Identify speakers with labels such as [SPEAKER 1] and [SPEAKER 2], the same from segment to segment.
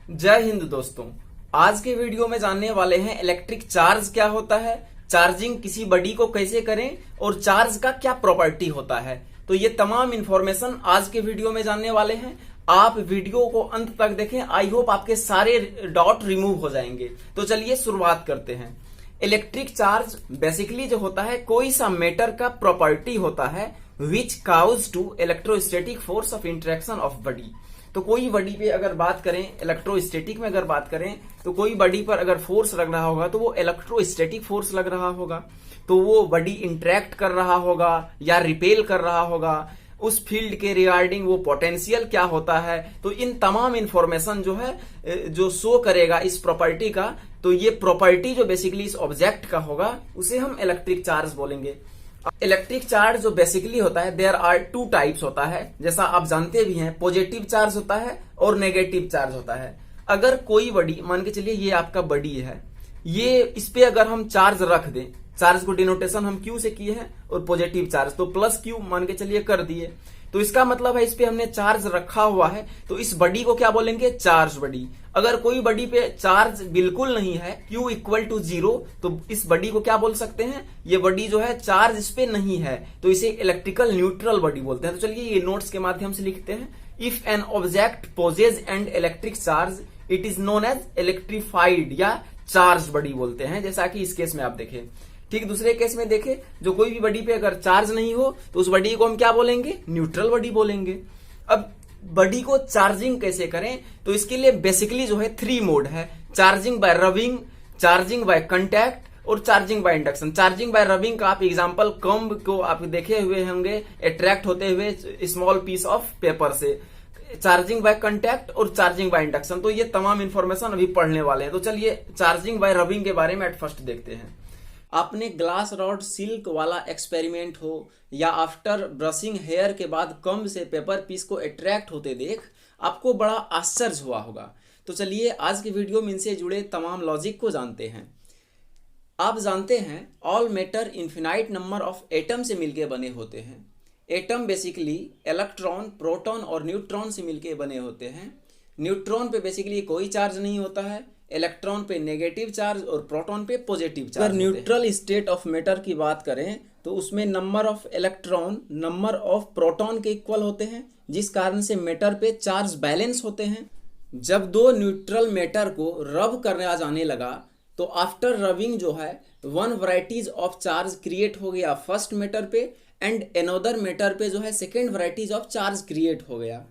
[SPEAKER 1] जय हिंद दोस्तों। आज के वीडियो में जानने वाले हैं इलेक्ट्रिक चार्ज क्या होता है, चार्जिंग किसी बॉडी को कैसे करें और चार्ज का क्या प्रॉपर्टी होता है। तो ये तमाम इंफॉर्मेशन आज के वीडियो में जानने वाले हैं। आप वीडियो को अंत तक देखें। आई होप आपके सारे डाउट रिमूव हो जाएंगे। तो चलिए शुरुआत करते हैं। इलेक्ट्रिक चार्ज बेसिकली जो होता है कोई सा मैटर का प्रॉपर्टी होता है which cause to electrostatic force of interaction of body. तो कोई बॉडी पे अगर बात करें, इलेक्ट्रोस्टैटिक में अगर बात करें तो कोई बॉडी पर अगर फोर्स लग रहा होगा तो वो इलेक्ट्रोस्टैटिक फोर्स लग रहा होगा। तो वो बॉडी इंटरेक्ट कर रहा होगा या रिपेल कर रहा होगा। उस फील्ड के रिगार्डिंग वो पोटेंशियल क्या होता है। तो इन तमाम इंफॉर्मेशन जो है जो शो करेगा इस प्रॉपर्टी का। तो ये प्रॉपर्टी जो बेसिकली इस ऑब्जेक्ट का होगा उसे हम इलेक्ट्रिक चार्ज बोलेंगे। इलेक्ट्रिक चार्ज जो बेसिकली होता है देयर आर टू टाइप्स होता है। जैसा आप जानते भी हैं, पॉजिटिव चार्ज होता है और नेगेटिव चार्ज होता है। अगर कोई बॉडी, मान के चलिए ये आपका बॉडी है, ये इस पे अगर हम चार्ज रख दें, चार्ज को डिनोटेशन हम क्यू से किए हैं और पॉजिटिव चार्ज तो प्लस क्यू मान के चलिए कर दिए। तो इसका मतलब है इस पे हमने चार्ज रखा हुआ है तो इस बॉडी को क्या बोलेंगे, चार्ज बॉडी। अगर कोई बॉडी पे चार्ज बिल्कुल नहीं है, Q इक्वल टू 0, तो इस बॉडी को क्या बोल सकते हैं, ये बॉडी जो है चार्ज इस पे नहीं है तो इसे इलेक्ट्रिकल न्यूट्रल बॉडी बोलते हैं। तो चलिए ये नोट्स के माध्यम से लिखते हैं। If an object possesses and electric charge it is known as electrified या चार्ज बॉडी बोलते हैं। जैसा कि इस केस में आप देखें। ठीक दूसरे केस में देखें, जो कोई भी बॉडी पे अगर चार्ज नहीं हो तो उस बॉडी को हम क्या बोलेंगे, न्यूट्रल बॉडी बोलेंगे। अब बॉडी को चार्जिंग कैसे करें, तो इसके लिए बेसिकली जो है 3 मोड है। Charging by rubbing, charging by contact और charging by induction. Charging by rubbing का आप एग्जांपल कम्ब को आप देखे हुए होंगे अट्रैक्ट होते हुए स्मॉल पीस ऑफ पेपर से। चार्जिंग बाय कंटैक्ट और चार्जिंग बाय इंडक्शन, तो ये तमाम इंफॉर्मेशन अभी पढ़ने वाले हैं। तो चलिए चार्जिंग बाय रबिंग के बारे में एट फर्स्ट देखते हैं। आपने ग्लास रॉड सिल्क वाला एक्सपेरिमेंट हो या आफ्टर ब्रशिंग हेयर के बाद कम्ब से पेपर पीस को अट्रैक्ट होते देख आपको बड़ा आश्चर्य हुआ होगा। तो चलिए आज की वीडियो में इनसे जुड़े तमाम लॉजिक को जानते हैं। आप जानते हैं all matter infinite number of atom से मिलके बने होते हैं। एटम बेसिकली इलेक्ट्रॉन, प्रोटॉन और न्यूट्रॉन से मिलके बने होते हैं। न्यूट्रॉन पे बेसिकली कोई चार्ज नहीं होता है, इलेक्ट्रॉन पे नेगेटिव चार्ज और प्रोटॉन पे पॉजिटिव चार्ज। अगर न्यूट्रल स्टेट ऑफ मैटर की बात करें तो उसमें number of electron number of proton के इक्वल होते हैं, जिस कारण से मैटर पे चार्ज बैलेंस होते हैं। जब दो न्यूट्रल मैटर को रब करने जाने लगा तो आफ्टर रबिंग जो है 1 वैरायटीज ऑफ चार्ज क्रिएट हो गया फर्स्ट मैटर पे एंड अनदर मैटर पे जो है second varieties of charge create हो गया।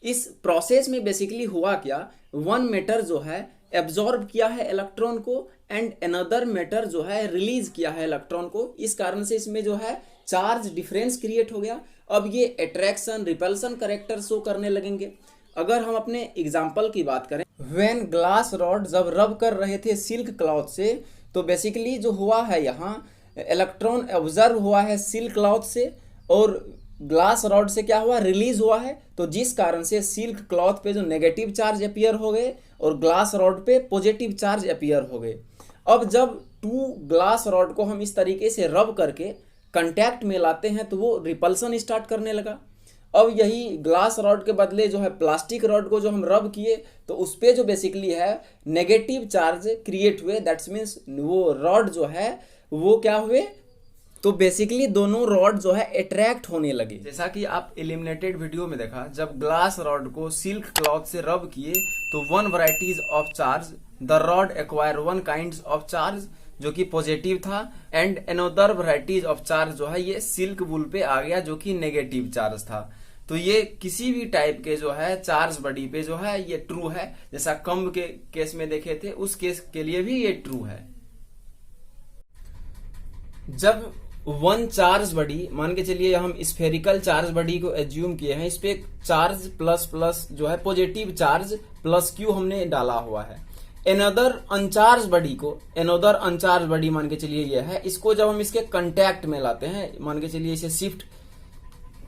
[SPEAKER 1] इस प्रोसेस में बेसिकली हुआ क्या, 1 मैटर जो है एब्जॉर्ब किया है इलेक्ट्रॉन को एंड अनदर मैटर जो है रिलीज किया है इलेक्ट्रॉन को। इस कारण से इसमें जो है चार्ज डिफरेंस क्रिएट हो गया। अब ये अट्रैक्शन रिपल्सन कैरेक्टर शो करने लगेंगे। अगर हम अपने एग्जांपल की बात करें, व्हेन ग्लास रॉड जब रब कर रहे थे सिल्क क्लॉथ से तो बेसिकली जो हुआ है यहाँ इलेक्ट्रॉन ऑब्जर्व हुआ है सिल्क क्लॉथ से और ग्लास रॉड से क्या हुआ, रिलीज हुआ है। तो जिस कारण से सिल्क क्लॉथ पे जो नेगेटिव चार्ज अपीयर हो गए और ग्लास रॉड पे पॉजिटिव चार्ज अपीयर हो गए। अब जब 2 ग्लास रॉड को हम इस तरीके से रब करके कंटैक्ट में लाते हैं तो वो रिपल्सन स्टार्ट करने लगा। अब यही ग्लास रॉड के बदले जो है प्लास्टिक रॉड को जो हम रब किए तो उस पे जो बेसिकली है नेगेटिव चार्ज क्रिएट हुए। दैट्स मीन्स वो रॉड जो है वो क्या हुए, तो बेसिकली दोनों रॉड जो है अट्रैक्ट होने लगे। जैसा कि आप एलिमिनेटेड वीडियो में देखा, जब ग्लास रॉड को सिल्क क्लॉथ से रब किए तो 1 varieties of charge, the rod acquire 1 kind of charge जो कि पॉजिटिव था and another varieties of charge जो है ये सिल्क वूल पे आ गया जो कि नेगेटिव चार्ज था। तो ये किसी भी टाइप के जो है चार्ज बॉडी पे जो है ये ट्रू है। जैसा कम्ब के केस में देखे थे उस केस के लिए भी ये ट्रू है। जब 1 चार्ज बॉडी, मान के चलिए हम स्फेरिकल चार्ज बॉडी को एज्यूम किए हैं, इस पे चार्ज प्लस प्लस जो है पॉजिटिव चार्ज प्लस क्यू हमने डाला हुआ है। अनदर अनचार्ज बॉडी को, अनदर अनचार्ज बॉडी मान के चलिए ये है, इसको जब हम इसके कंटैक्ट में लाते हैं, मान के चलिए इसे शिफ्ट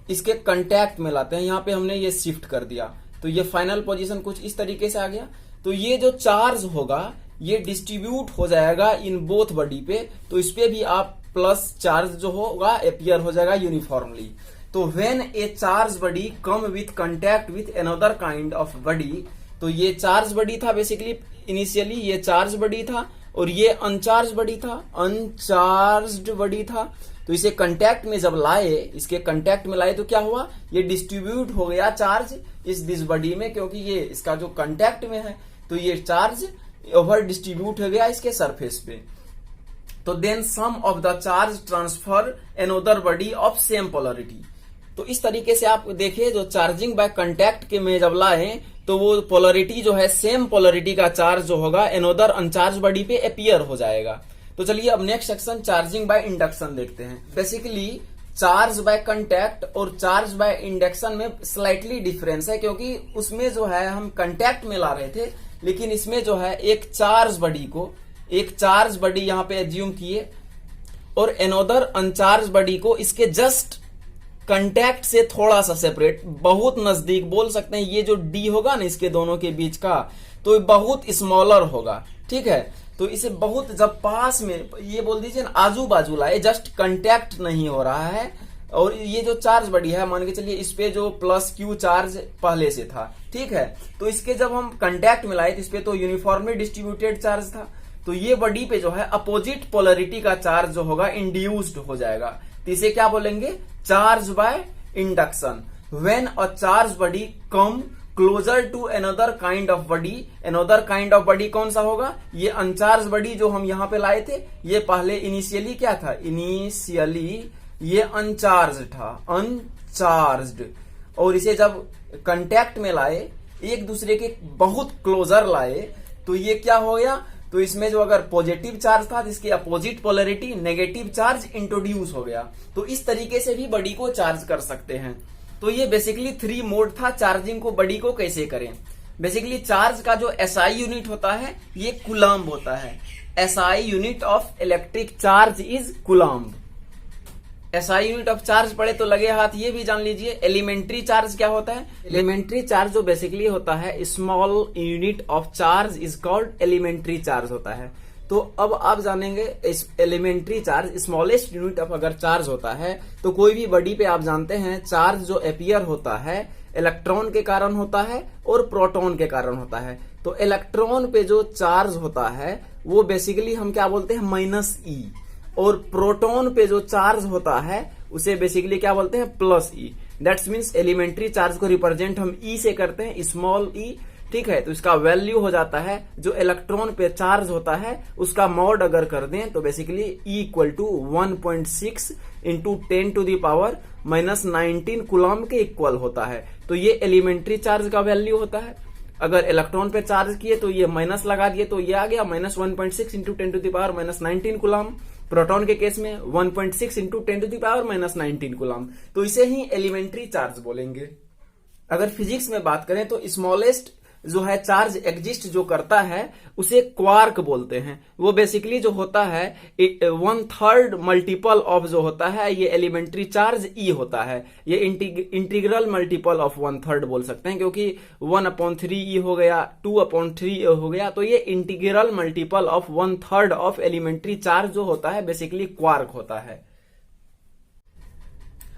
[SPEAKER 1] इसके कंटैक्ट में लाते हैं, यहाँ पे हमने ये शिफ्ट कर दिया तो ये फाइनल पोजीशन कुछ इस तरीके से आ गया। तो ये जो चार्ज होगा ये डिस्ट्रीब्यूट हो जाएगा इन बोथ बॉडी पे। तो इस पे भी आप प्लस चार्ज जो होगा अपीयर हो जाएगा यूनिफॉर्मली। तो when A charge body come with contact with another kind of body, तो तो ये चार्ज बॉडी था बेसिकली, इनिशियली ये चार्ज बॉडी था और ये अनचार्ज बॉडी था, अनचार्ज्ड बॉडी था। तो इसे कांटेक्ट में जब लाए, इसके कांटेक्ट में लाए तो क्या हुआ, ये डिस्ट्रीब्यूट हो गया चार्ज दिस बॉडी में, क्योंकि ये इसका जो कांटेक्ट में है तो ये चार्ज ओवर डिस्ट्रीब्यूट हो गया इसके सरफेस पे। तो then some of the charge transfer another body of same polarity. तो इस तरीके से आप देखिए, जो चार्जिंग बाय कांटेक्ट के में जब लाए तो वो पोलरिटी जो है, सेम पोलरिटी का चार्ज जो होगा अनदर अनचार्ज बॉडी पे अपीयर हो जाएगा। तो चलिए अब next section charging by induction देखते हैं। बेसिकली चार्ज बाय कांटेक्ट और चार्ज बाय इंडक्शन में स्लाइटली डिफरेंस है, क्योंकि उसमें जो है हम कांटेक्ट में ला रहे थे, लेकिन इसमें जो है एक चार्ज बॉडी यहां पे एज्यूम किए और अनदर अनचार्ज बॉडी को इसके जस्ट कांटेक्ट से थोड़ा सा सेपरेट, बहुत नजदीक बोल सकते हैं। ये जो डी होगा ना इसके दोनों के बीच का, तो बहुत स्मॉलर होगा, ठीक है। तो इसे बहुत जब पास में, ये बोल दीजिए ना आजू बाजू लाए, जस्ट कांटेक्ट नहीं हो रहा है। और ये जो चार्ज बॉडी है, मान के चलिए इस पे जो प्लस क्यू चार्ज पहले से था, ठीक है, तो इसके जब हम कांटेक्ट में लाए तो इस पे तो यूनिफॉर्मली डिस्ट्रीब्यूटेड चार्ज था, तो ये बॉडी पे जो है अपोजिट पोलरिटी का चार्ज जो होगा इंड्यूस्ड हो जाएगा। तो इसे क्या बोलेंगे, charge by induction. When a charge body come closer to another kind of body, another kind of body कौन सा होगा, ये अनचार्ज बॉडी जो हम यहां पे लाए थे, ये पहले इनिशियली क्या था, इनिशियली ये अनचार्ज था, अनचार्ज्ड। और इसे जब कांटेक्ट में लाए, एक दूसरे के बहुत क्लोजर लाए, तो ये क्या हो गया, तो इसमें जो अगर पॉजिटिव चार्ज था, इसकी opposite polarity negative charge introduce हो गया। तो इस तरीके से भी बॉडी को चार्ज कर सकते हैं। तो ये बेसिकली 3 मोड था चार्जिंग को बॉडी को कैसे करें। बेसिकली चार्ज का जो एसआई यूनिट होता है ये कूलम्ब होता है। SI unit of electric charge is coulomb. SI unit of charge पढ़े तो लगे हाथ ये भी जान लीजिए। एलिमेंट्री चार्ज क्या होता है, एलिमेंट्री चार्ज जो बेसिकली होता है small unit of charge is called elementary charge होता है। तो अब आप जानेंगे इस elementary charge smallest unit of अगर चार्ज होता है तो कोई भी बॉडी पे आप जानते हैं चार्ज जो अपीयर होता है इलेक्ट्रॉन के कारण होता है और प्रोटॉन के कारण होता है। तो इलेक्ट्रॉन पे जो चार्ज होता है वो बेसिकली हम क्या बोलते हैं माइनस ई, और प्रोटॉन पे जो चार्ज होता है उसे बेसिकली क्या बोलते हैं plus E. That's means elementary charge को रिप्रेजेंट हम ई से करते हैं, स्मॉल ई, ठीक है। तो इसका वैल्यू हो जाता है जो इलेक्ट्रॉन पे चार्ज होता है उसका मॉड अगर कर दें तो basically E equal to 1.6 into 10 to the power -19 coulomb के इक्वल होता है। तो ये एलिमेंट्री चार्ज का वैल्यू होता है। अगर इलेक्ट्रॉन पे चार्ज किए तो ये माइनस लगा दिए तो ये आ गया -1.6 into 10 to the power -19 coulomb. Proton के केस में 1.6 into 10 to the power -19 coulomb. तो इसे ही एलिमेंट्री चार्ज बोलेंगे। अगर फिजिक्स में बात करें तो स्मॉलेस्ट जो है चार्ज एग्जिस्ट जो करता है उसे क्वार्क बोलते हैं। वो बेसिकली जो होता है 1/3 मल्टीपल ऑफ जो होता है ये एलिमेंट्री चार्ज ई होता है। ये इंटीग्रल मल्टीपल ऑफ 1/3 बोल सकते हैं, क्योंकि 1/3 ई हो गया, 2/3 हो गया, तो ये integral multiple of 1/3 of elementary charge जो होता है बेसिकली क्वार्क होता है।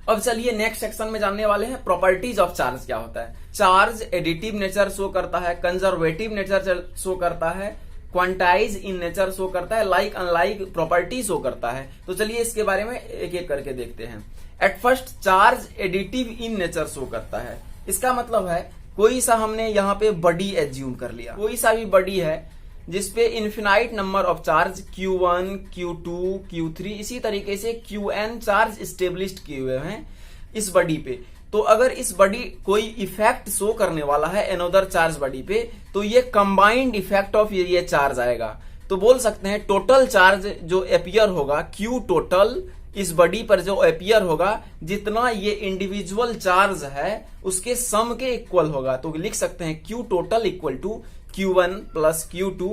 [SPEAKER 1] अब चलिए नेक्स्ट सेक्शन में जानने वाले हैं प्रॉपर्टीज ऑफ चार्ज क्या होता है। चार्ज एडिटिव नेचर शो करता है, कंजर्वेटिव नेचर शो करता है, क्वांटाइज इन नेचर शो करता है, लाइक अनलाइक प्रॉपर्टी शो करता है। तो चलिए इसके बारे में एक एक करके देखते हैं। At first charge additive in nature show करता है। इसका मतलब है कोई सा हमने यहाँ पे बॉडी एज्यूम कर लिया, कोई सा भी बॉडी है जिसपे infinite number of charge Q1, Q2, Q3 इसी तरीके से Qn चार्ज स्टेब्लिश्ड किए हुए हैं इस बॉडी पे। तो अगर इस बॉडी कोई इफेक्ट शो करने वाला है अनदर चार्ज बॉडी पे तो ये कंबाइंड इफेक्ट ऑफ ये चार्ज आएगा। तो बोल सकते हैं टोटल चार्ज जो अपीयर होगा Q टोटल इस बॉडी पर जो अपीयर होगा जितना ये इंडिविजुअल चार्ज है उसके सम के इक्वल होगा। तो लिख सकते हैं Q total equal to Q1 plus Q2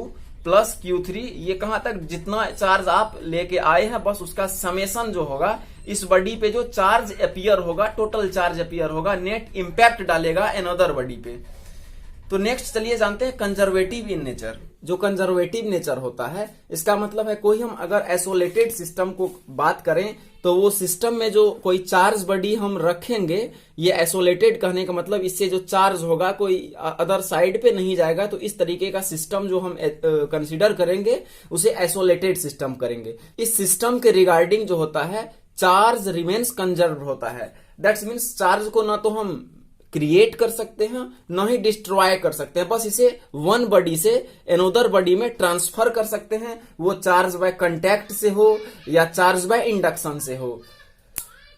[SPEAKER 1] plus Q3। ये कहां तक जितना चार्ज आप लेके आए हैं बस उसका समेशन जो होगा इस बॉडी पे जो चार्ज अपीयर होगा, टोटल चार्ज अपीयर होगा, नेट इंपैक्ट डालेगा अनदर बॉडी पे। तो नेक्स्ट चलिए जानते हैं कंजर्वेटिव इन नेचर। जो कंजर्वेटिव नेचर होता है इसका मतलब है कोई हम अगर आइसोलेटेड सिस्टम को बात करें तो वो सिस्टम में जो कोई चार्ज बॉडी हम रखेंगे, ये आइसोलेटेड कहने का मतलब इससे जो चार्ज होगा कोई अदर साइड पे नहीं जाएगा, तो इस तरीके का सिस्टम जो हम कंसीडर करेंगे उसे आइसोलेटेड सिस्टम करेंगे। इस सिस्टम के रिगार्डिंग जो होता है चार्ज रिमेन्स कंजर्व होता है। दैट्स मीन्स चार्ज को ना तो हम क्रिएट कर सकते हैं न ही डिस्ट्रॉय कर सकते हैं, बस इसे वन बॉडी से अनदर बॉडी में ट्रांसफर कर सकते हैं, वो चार्ज बाय कांटेक्ट से हो या चार्ज बाय इंडक्शन से हो।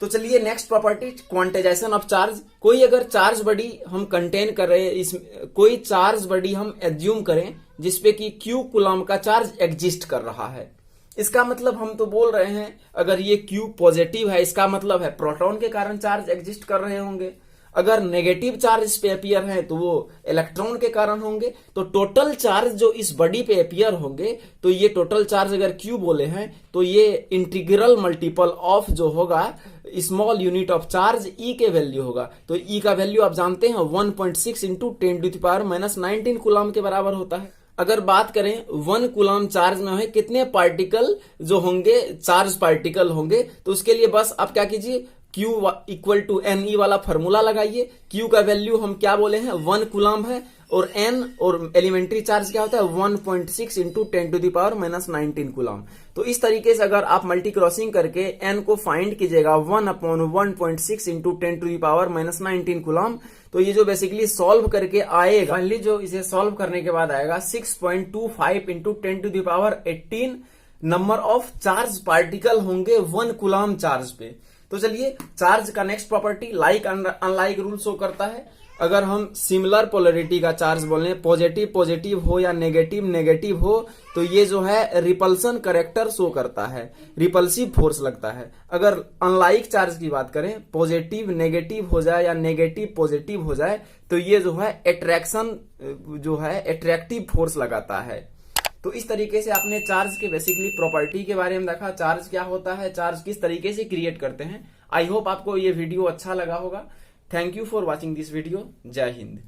[SPEAKER 1] तो चलिए next property quantization of charge. कोई अगर चार्ज बॉडी हम कंटेन कर रहे हैं, कोई चार्ज बॉडी हम एज्यूम करें जिसपे कि क्यू कूलम का चार्ज एग्जिस्ट कर रहा है, इसका मतलब हम तो बोल रहे हैं अगर ये क्यू पॉजिटिव है इसका मतलब है प्रोटॉन के कारण चार्ज एग्जिस्ट कर रहे होंगे, अगर नेगेटिव चार्ज इस पे अपीयर है तो वो इलेक्ट्रॉन के कारण होंगे। तो टोटल चार्ज जो इस बॉडी पे अपीयर होंगे, तो ये टोटल चार्ज अगर क्यू बोले हैं तो ये इंटीग्रल मल्टीपल ऑफ जो होगा स्मॉल यूनिट ऑफ चार्ज ई के वैल्यू होगा। तो ई का वैल्यू आप जानते हैं 1.6 इंटू 10⁻⁻19 कूलम के बराबर होता है। अगर बात करें 1 कूलम चार्ज में है कितने पार्टिकल जो होंगे, चार्ज पार्टिकल होंगे, तो उसके लिए बस आप क्या कीजिए Q इक्वल टू NE वाला फॉर्मूला लगाइए। Q का वैल्यू हम क्या बोले हैं 1 कूलम है, और N और एलिमेंट्री चार्ज क्या होता है 1.6 इंटू 10⁻⁻19 कूलम। तो इस तरीके से अगर आप मल्टी क्रॉसिंग करके N को फाइंड कीजिएगा 1/1.6 इंटू 10⁻⁻19 कूलम, तो ये जो बेसिकली सॉल्व करके आएगा, फाइनली जो इसे सॉल्व करने के बाद आएगा 6.25 into 10⁻18 number of charge particle होंगे 1 कूलम चार्ज पे। तो चलिए चार्ज का next property like unlike rule show करता है। अगर हम सिमिलर पोलरिटी का चार्ज बोले, पॉजिटिव पॉजिटिव हो या नेगेटिव नेगेटिव हो, तो ये जो है रिपल्सन करेक्टर शो करता है, रिपल्सिव फोर्स लगता है। अगर अनलाइक चार्ज की बात करें, पॉजिटिव नेगेटिव हो जाए या नेगेटिव पॉजिटिव हो जाए, तो ये जो है अट्रैक्शन जो है अट्रैक्टिव फोर्स लगाता है। तो इस तरीके से आपने चार्ज के बेसिकली प्रॉपर्टी के बारे में देखा, चार्ज क्या होता है, चार्ज किस तरीके से क्रिएट करते हैं। आई होप आपको ये वीडियो अच्छा लगा होगा। Thank you for watching this video. जय हिंद।